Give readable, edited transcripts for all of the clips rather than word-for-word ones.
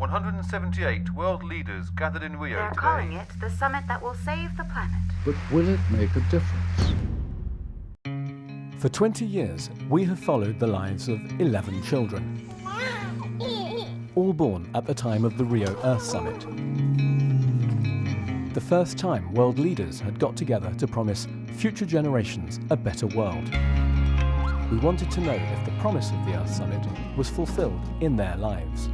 178 world leaders gathered in Rio They're today. calling it the summit that will save the planet. But will it make a difference? For 20 years, we have followed the lives of 11 children, all born at the time of the Rio Earth Summit. The first time world leaders had got together to promise future generations a better world. We wanted to know if the promise of the Earth Summit was fulfilled in their lives.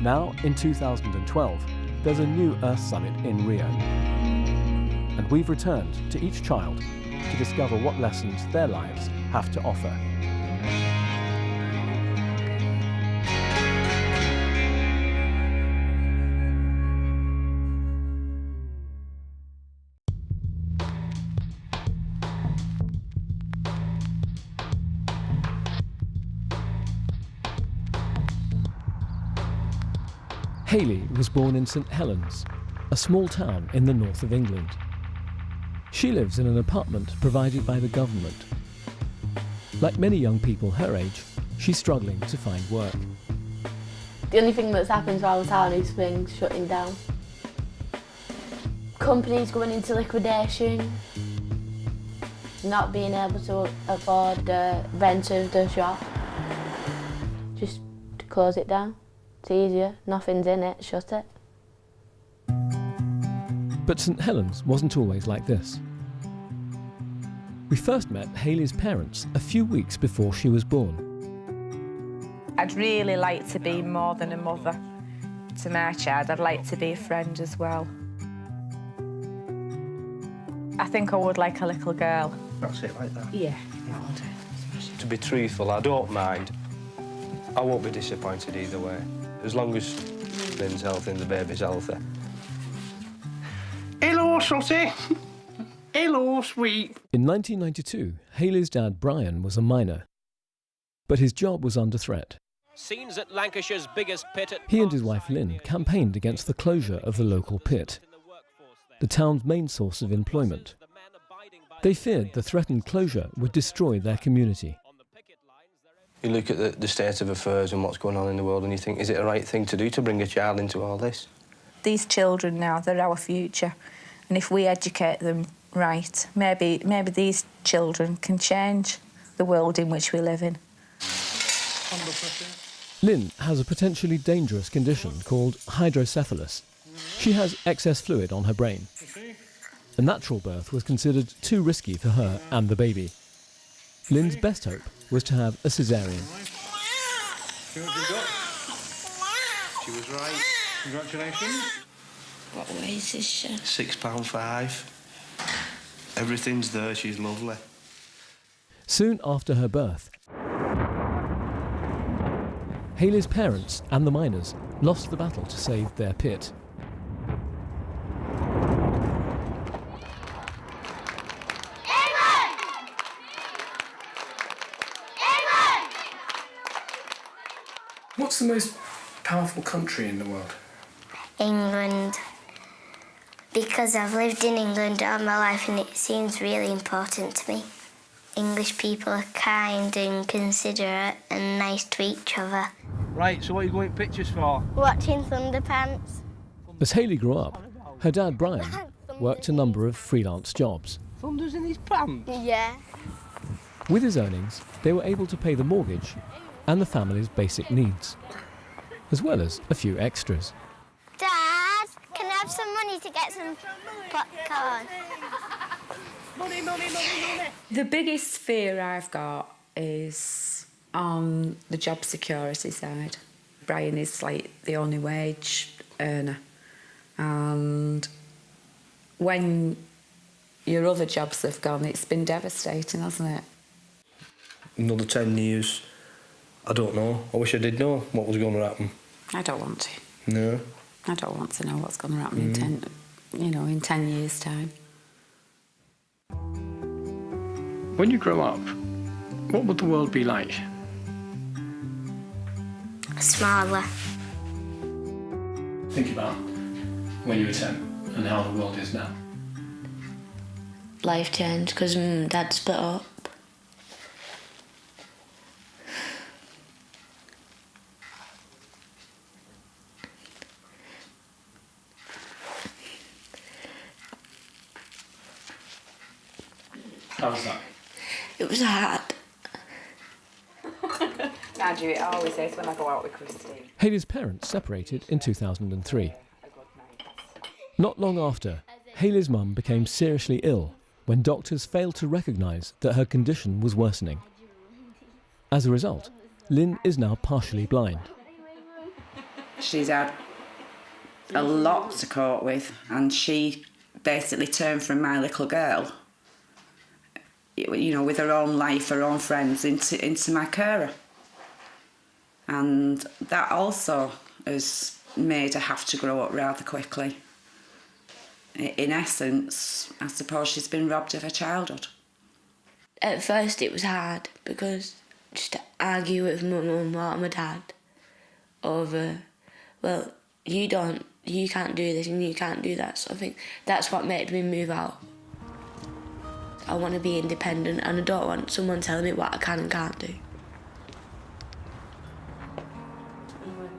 Now, in 2012, there's a new Earth Summit in Rio. And we've returned to each child to discover what lessons their lives have to offer. Hayley was born in St Helens, a small town in the north of England. She lives in an apartment provided by the government. Like many young people her age, she's struggling to find work. The only thing that's happened around town is things shutting down. Companies going into liquidation, not being able to afford the rent of the shop. Just to close it down. It's easier, nothing's in it, shut it. But St Helens wasn't always like this. We first met Hayley's parents a few weeks before she was born. I'd really like to be more than a mother to my child. I'd like to be a friend as well. I think I would like a little girl. That's it, like that? Yeah. To be truthful, I don't mind. I won't be disappointed either way, as long as Lynn's healthy and the baby's healthy. Hello, Sotty. Hello, sweet. In 1992, Hayley's dad, Brian, was a miner. But his job was under threat. Scenes at Lancashire's biggest pit at He and his wife, Lynn, campaigned against the closure of the local pit, the town's main source of employment. They feared the threatened closure would destroy their community. You look at the state of affairs and what's going on in the world and you think, is it the right thing to do to bring a child into all this? These children now, they're our future. And if we educate them right, maybe these children can change the world in which we live in. Lynn has a potentially dangerous condition called hydrocephalus. She has excess fluid on her brain. A natural birth was considered too risky for her and the baby. Lynn's best hope was to have a caesarean. See what you got? She was right. Congratulations. What weight is she? £6.5. Everything's there, she's lovely. Soon after her birth, Hayley's parents and the miners lost the battle to save their pit. What's the most powerful country in the world? England. Because I've lived in England all my life and it seems really important to me. English people are kind and considerate and nice to each other. Right, so what are you going pictures for? Watching Thunderpants. As Hayley grew up, her dad, Brian, worked a number of freelance jobs. Thunder's in his pants? Yeah. With his earnings, they were able to pay the mortgage and the family's basic needs, as well as a few extras. Dad, can I have some money to get some popcorn? Money, money, money, money. The biggest fear I've got is on the job security side. Brian is like the only wage earner. And when your other jobs have gone, it's been devastating, hasn't it? Another 10 years, I don't know. I wish I did know what was going to happen. I don't want to. No. I don't want to know what's going to happen in 10 years' time. When you grow up, what would the world be like? Smaller. Think about when you were 10 and how the world is now. Life changed because Mum and Dad split up. How was that? It was hard. I do it always is when I go out with Christine. Hayley's parents separated in 2003. Not long after, Hayley's mum became seriously ill when doctors failed to recognise that her condition was worsening. As a result, Lynn is now partially blind. She's had a lot to cope with, and she basically turned from my little girl, you know, with her own life, her own friends, into my carer. And that also has made her have to grow up rather quickly. In essence, I suppose she's been robbed of her childhood. At first it was hard because just to argue with my mum or my dad over, well, you can't do this and you can't do that. So I think that's what made me move out. I want to be independent and I don't want someone telling me what I can and can't do.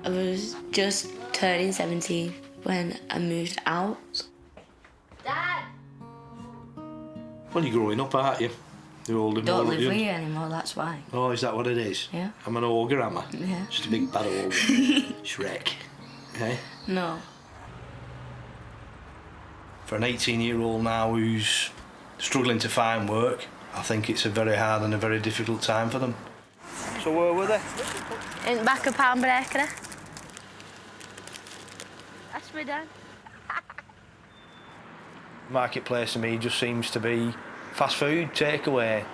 I was just turning 17 when I moved out. Dad! Well, you're growing up, aren't you? You're older. Don't live with you anymore, that's why. Oh, is that what it is? Yeah. I'm an ogre, am I? Yeah. Just a big bad ogre. Shrek. Okay? No. For an 18-year-old now who's struggling to find work, I think it's a very hard and a very difficult time for them. So where were they? In the back of Pound Bakery. That's me, Dad. Marketplace to me just seems to be fast food, takeaway,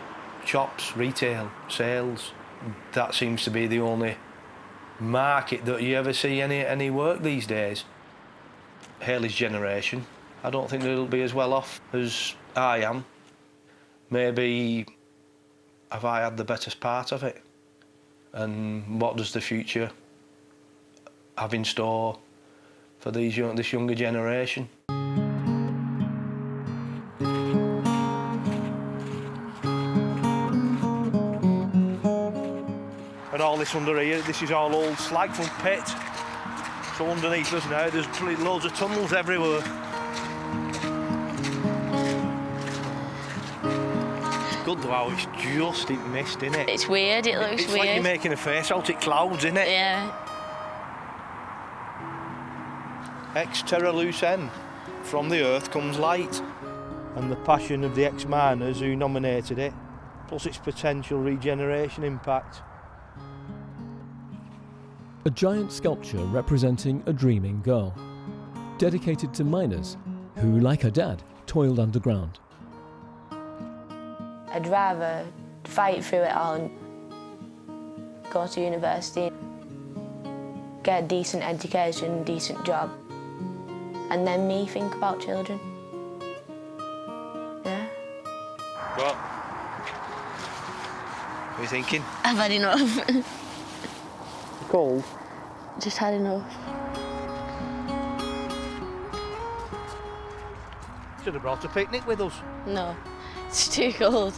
shops, retail, sales. That seems to be the only market that you ever see any work these days. Hayley's generation, I don't think they'll be as well off as I am. Maybe have I had the better part of it? And what does the future have in store for this younger generation? And all this under here, this is all old slag from pit. So underneath us now, there's loads of tunnels everywhere. It's good though how it's just in mist, isn't it? It's weird, it looks it's weird. It's like you're making a face out at clouds, isn't it? Yeah. Ex-terra lucen, from the earth comes light. And the passion of the ex-miners who nominated it, plus its potential regeneration impact. A giant sculpture representing a dreaming girl, dedicated to miners who, like her dad, toiled underground. I'd rather fight through it all and go to university, get a decent education, decent job, and then me think about children. Yeah. What? What are you thinking? I've had enough. Cold? Just had enough. Should have brought a picnic with us. No, it's too cold.